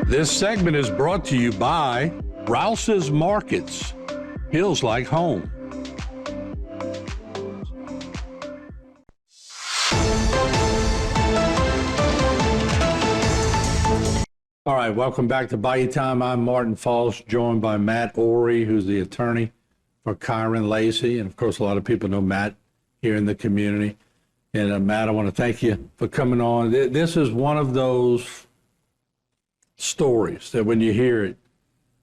This segment is brought to you by Rouse's Markets. Feels like home. All right, welcome back to Bayou Time. I'm Martin Falls, joined by Matt Ory, who's the attorney for Kyren Lacy. And of course, a lot of people know Matt here in the community. And Matt, I want to thank you for coming on. This is one of those stories that when you hear it,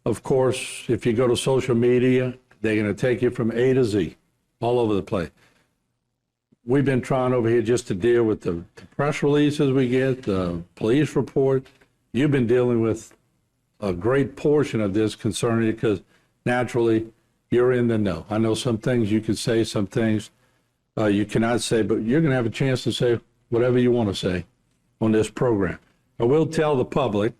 of course, if you go to social media, they're going to take you from A to Z, all over the place. We've been trying over here just to deal with the press releases we get, the police report. You've been dealing with a great portion of this concerning it because naturally you're in the know. I know some things you can say, some things you cannot say, but you're going to have a chance to say whatever you want to say on this program. I will tell the public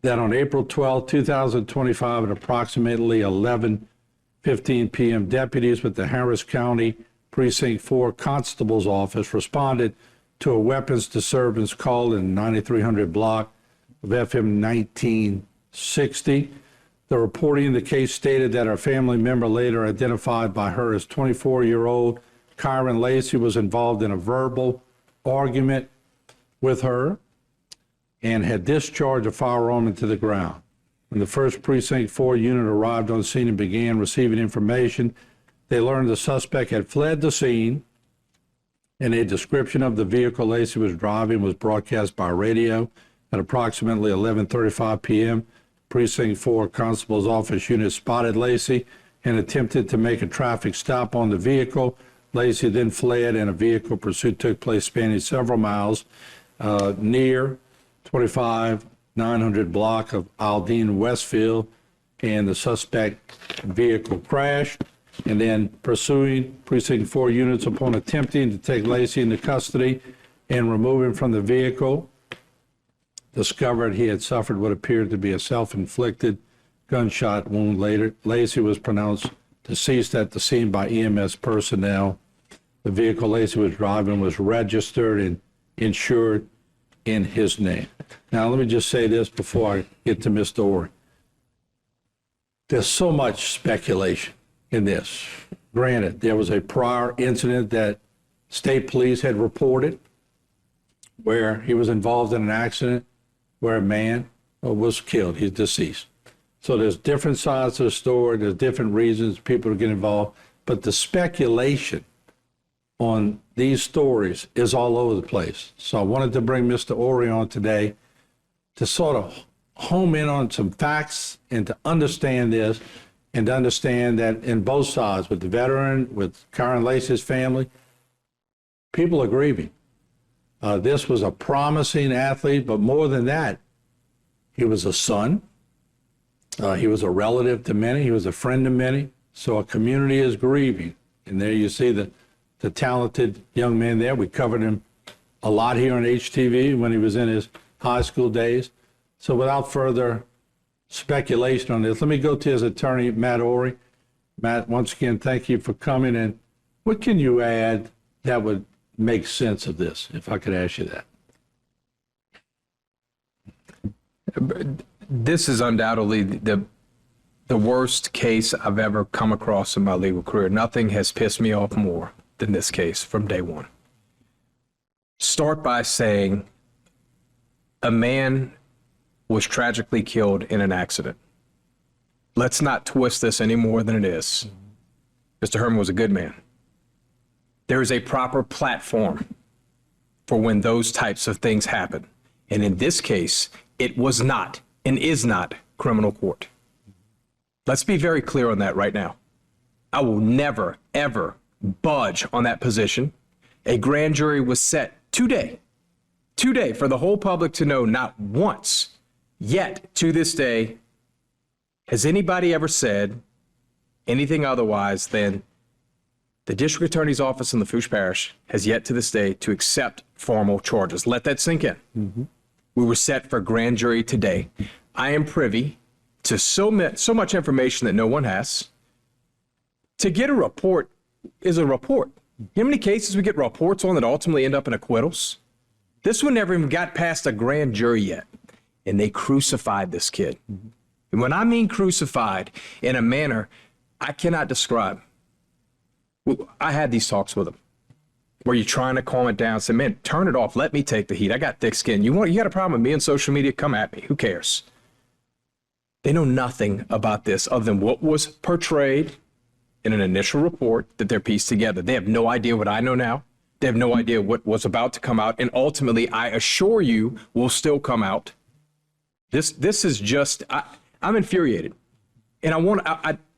that on April 12, 2025, at approximately 11:15 p.m., deputies with the Harris County Precinct 4 Constable's Office responded to a weapons disturbance call in 9300 block of FM 1960. The reporting in the case stated that her family member, later identified by her as 24-year-old Kyren Lacy, was involved in a verbal argument with her and had discharged a firearm into the ground. When the 1st Precinct 4 unit arrived on scene and began receiving information, they learned the suspect had fled the scene, and a description of the vehicle Lacy was driving was broadcast by radio. At approximately 11:35 p.m., Precinct 4 Constable's Office unit spotted Lacy and attempted to make a traffic stop on the vehicle. Lacy then fled, and a vehicle pursuit took place spanning several miles near 25900 block of Aldine Westfield, and the suspect vehicle crashed. And then pursuing Precinct 4 units upon attempting to take Lacy into custody and remove him from the vehicle, discovered he had suffered what appeared to be a self-inflicted gunshot wound. Later, Lacy was pronounced deceased at the scene by EMS personnel. The vehicle Lacy was driving was registered and insured in his name. Now, let me just say this before I get to Mr. Ory. There's so much speculation in this. Granted, there was a prior incident that state police had reported where he was involved in an accident where a man was killed. He's deceased. So there's different sides to the story. There's different reasons people get involved. But the speculation on these stories is all over the place. So I wanted to bring Mr. Ory on today to sort of home in on some facts and to understand this, and to understand that in both sides, with the veteran, with Kyren Lacy's family, people are grieving. This was a promising athlete, but more than that, he was a son. He was a relative to many. He was a friend to many. So a community is grieving. And there you see the talented young man there. We covered him a lot here on HTV when he was in his high school days. So without further speculation on this, let me go to his attorney, Matt Ory. Matt, once again, thank you for coming. And what can you add that would make sense of this, if I could ask you that? This is undoubtedly the worst case I've ever come across in my legal career. Nothing has pissed me off more than this case from day one. Start by saying a man was tragically killed in an accident. Let's not twist this any more than it is. Mr. Herman was a good man. There is a proper platform for when those types of things happen. And in this case, it was not and is not criminal court. Let's be very clear on that right now. I will never, ever budge on that position. A grand jury was set today for the whole public to know not once, yet to this day, has anybody ever said anything otherwise than the district attorney's office in Lafourche Parish has yet to this day to accept formal charges. Let that sink in. Mm-hmm. We were set for grand jury today. I am privy to so much information that no one has. To get a report is a report. You know how many cases we get reports on that ultimately end up in acquittals? This one never even got past a grand jury yet. and they crucified this kid. And when I mean crucified in a manner I cannot describe, I had these talks with him where you're trying to calm it down, say, man, turn it off. Let me take the heat. I got thick skin. You got a problem with me on social media? Come at me. Who cares? They know nothing about this other than what was portrayed in an initial report that they're pieced together. They have no idea what I know now. They have no idea what was about to come out. And ultimately, I assure you, will still come out. This is just, I'm infuriated. And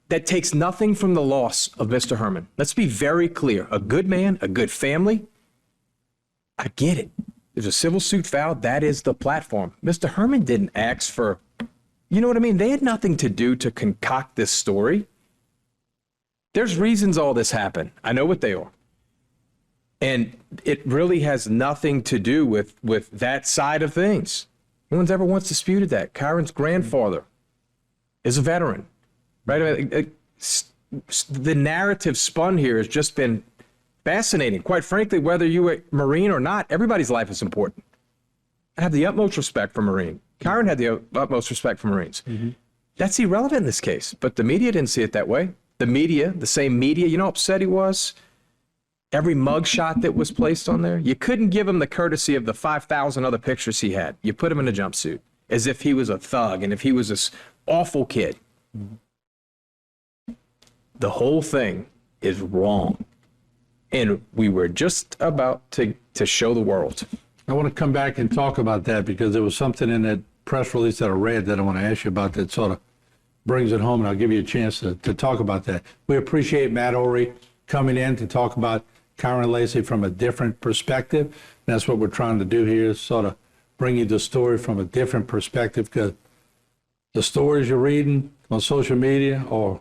that takes nothing from the loss of Mr. Herman. Let's be very clear. A good man, a good family. I get it. There's a civil suit filed. That is the platform. Mr. Herman didn't ask for, you know what I mean? They had nothing to do to concoct this story. There's reasons all this happened. I know what they are. And it really has nothing to do with that side of things. No one's ever once disputed that. Kyren's grandfather is a veteran. Right? The narrative spun here has just been fascinating. Quite frankly, whether you're a Marine or not, everybody's life is important. I have the utmost respect for Marine. Kyren had the utmost respect for Marines. That's irrelevant in this case, but the media didn't see it that way. The media, the same media, you know how upset he was? Every mugshot that was placed on there, you couldn't give him the courtesy of the 5,000 other pictures he had. You put him in a jumpsuit as if he was a thug and if he was this awful kid. The whole thing is wrong. And we were just about to show the world. I want to come back and talk about that because there was something in that press release that I read that I want to ask you about that sort of brings it home, and I'll give you a chance to talk about that. We appreciate Matt Ory coming in to talk about Kyren Lacy from a different perspective. That's what we're trying to do here, is sort of bring you the story from a different perspective, because the stories you're reading on social media are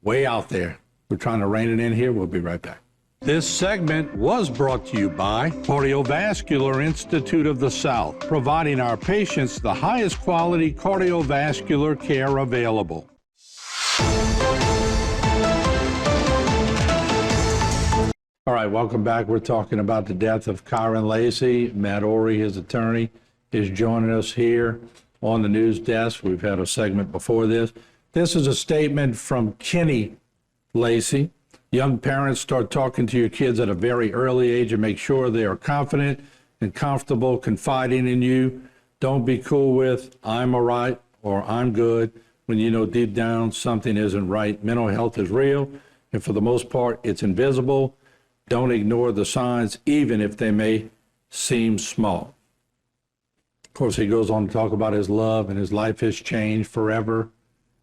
way out there. We're trying to rein it in here. We'll be right back. This segment was brought to you by Cardiovascular Institute of the South, providing our patients the highest quality cardiovascular care available. All right, welcome back. We're talking about the death of Kyren Lacy. Matt Ory, his attorney, is joining us here on the news desk. We've had a segment before this. This is a statement from Kenny Lacy. Young parents, start talking to your kids at a very early age and make sure they are confident and comfortable confiding in you. Don't be cool with, I'm all right or I'm good, when you know deep down something isn't right. Mental health is real, and for the most part, it's invisible. Don't ignore the signs, even if they may seem small. Of course, he goes on to talk about his love, and his life has changed forever.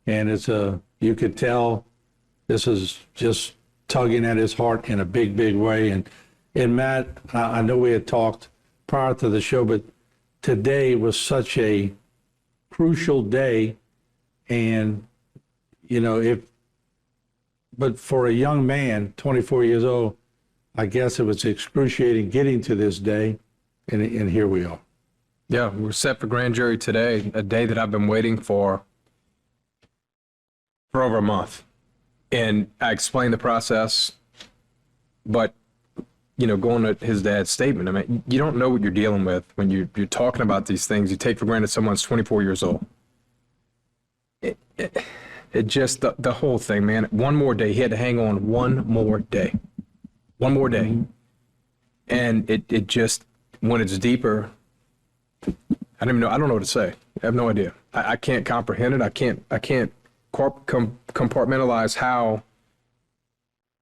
And you could tell this is just tugging at his heart in a big, big way. And Matt, I know we had talked prior to the show, but today was such a crucial day. And, but for a young man, 24 years old, I guess it was excruciating getting to this day, and here we are. Yeah, we're set for grand jury today, a day that I've been waiting for over a month. And I explained the process, but, going to his dad's statement, I mean, you don't know what you're dealing with when you're talking about these things. You take for granted someone's 24 years old. It just, the whole thing, man, one more day. He had to hang on one more day. One more day. And it just, when it's deeper, I don't know what to say. I have no idea. I can't comprehend it. I can't compartmentalize how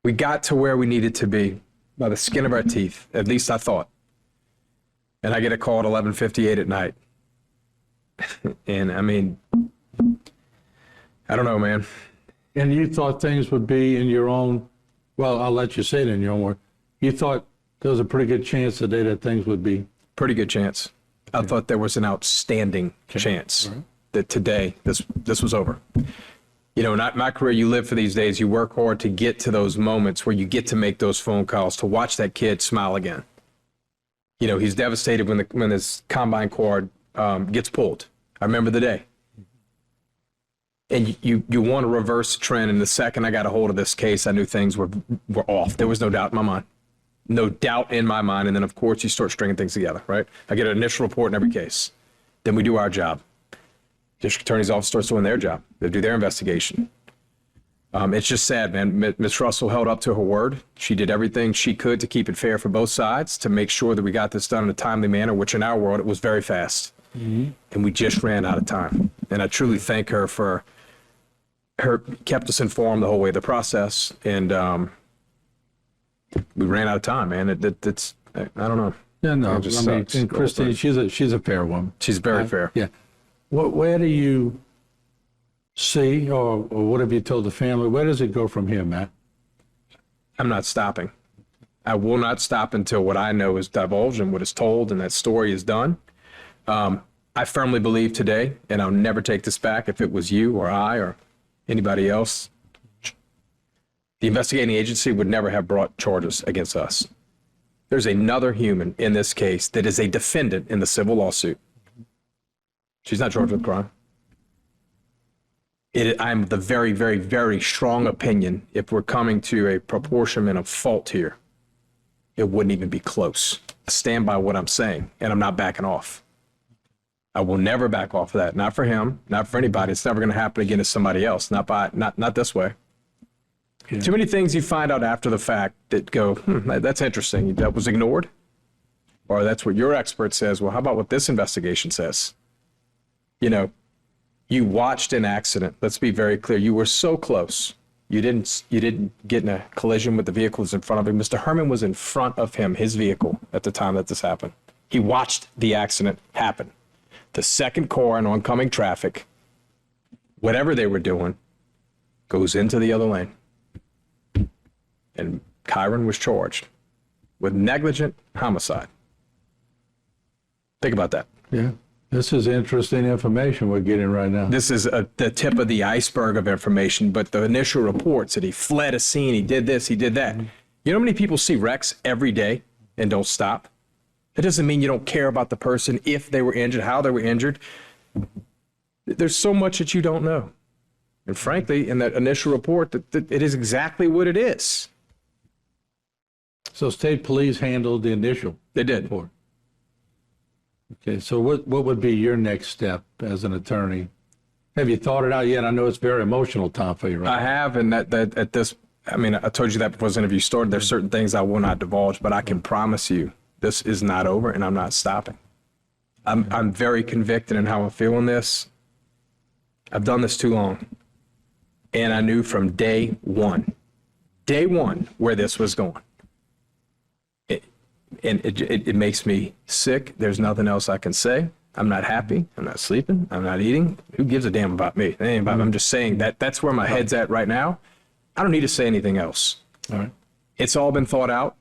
we got to where we needed to be by the skin of our teeth. At least I thought. And I get a call at 11:58 at night. And I mean, I don't know, man. And you thought things would be in your own, well, I'll let you say it in your own word. You thought there was a pretty good chance today that things would be. Pretty good chance. I thought there was an outstanding chance that today this was over. In my career, you live for these days. You work hard to get to those moments where you get to make those phone calls, to watch that kid smile again. He's devastated when his combine cord gets pulled. I remember the day. And you want to reverse the trend. And the second I got a hold of this case, I knew things were off. There was no doubt in my mind. No doubt in my mind. And then, of course, you start stringing things together, right? I get an initial report in every case. Then we do our job. District Attorney's Office starts doing their job. They do their investigation. It's just sad, man. Ms. Russell held up to her word. She did everything she could to keep it fair for both sides, to make sure that we got this done in a timely manner, which in our world, it was very fast. And we just ran out of time. And I truly thank her for kept us informed the whole way of the process. And we ran out of time, man. It's, I don't know. Yeah, no, It just I mean, sucks. and Christine, she's a fair woman. She's very fair. Yeah. Where do you see, or what have you told the family? Where does it go from here, Matt? I'm not stopping. I will not stop until what I know is divulged and what is told and that story is done. I firmly believe today, and I'll never take this back, if it was you or I or anybody else, the investigating agency would never have brought charges against us. There's another human in this case that is a defendant in the civil lawsuit. She's not charged with crime. I'm the very, very, very strong opinion, if we're coming to a proportionment of fault here, it wouldn't even be close. I stand by what I'm saying, and I'm not backing off. I will never back off of that. Not for him, not for anybody. It's never going to happen again to somebody else. Not this way. Yeah. Too many things you find out after the fact that go, that's interesting. That was ignored. Or that's what your expert says. Well, how about what this investigation says? You know, you watched an accident. Let's be very clear. You were so close. You didn't get in a collision with the vehicles in front of him. Mr. Herman was in front of him, his vehicle, at the time that this happened. He watched the accident happen. The second car in oncoming traffic, whatever they were doing, goes into the other lane. And Kyren was charged with negligent homicide. Think about that. Yeah. This is interesting information we're getting right now. This is the tip of the iceberg of information, but the initial reports that he fled a scene, he did this, he did that. You know how many people see wrecks every day and don't stop? It doesn't mean you don't care about the person, if they were injured, how they were injured. There's so much that you don't know. And frankly, in that initial report, that it is exactly what it is. So state police handled the initial They did. report. Okay, so what would be your next step as an attorney? Have you thought it out yet? I know it's very emotional time for you, right? I have, and that at this, I mean, I told you that before this interview started. There's certain things I will not divulge, but I can promise you this is not over, and I'm not stopping. I'm very convicted in how I feel in this. I've done this too long, and I knew from day one, where this was going. It makes me sick. There's nothing else I can say. I'm not happy. I'm not sleeping. I'm not eating. Who gives a damn about me? I'm just saying that's where my head's at right now. I don't need to say anything else. All right. It's all been thought out,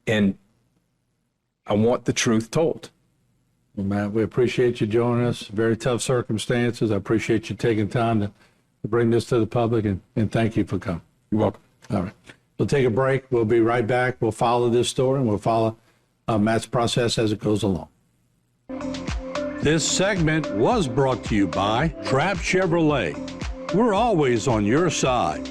and I want the truth told. Well, Matt, we appreciate you joining us. Very tough circumstances. I appreciate you taking time to bring this to the public, and thank you for coming. You're welcome. All right. We'll take a break. We'll be right back. We'll follow this story, and we'll follow Matt's process as it goes along. This segment was brought to you by Trapp Chevrolet. We're always on your side.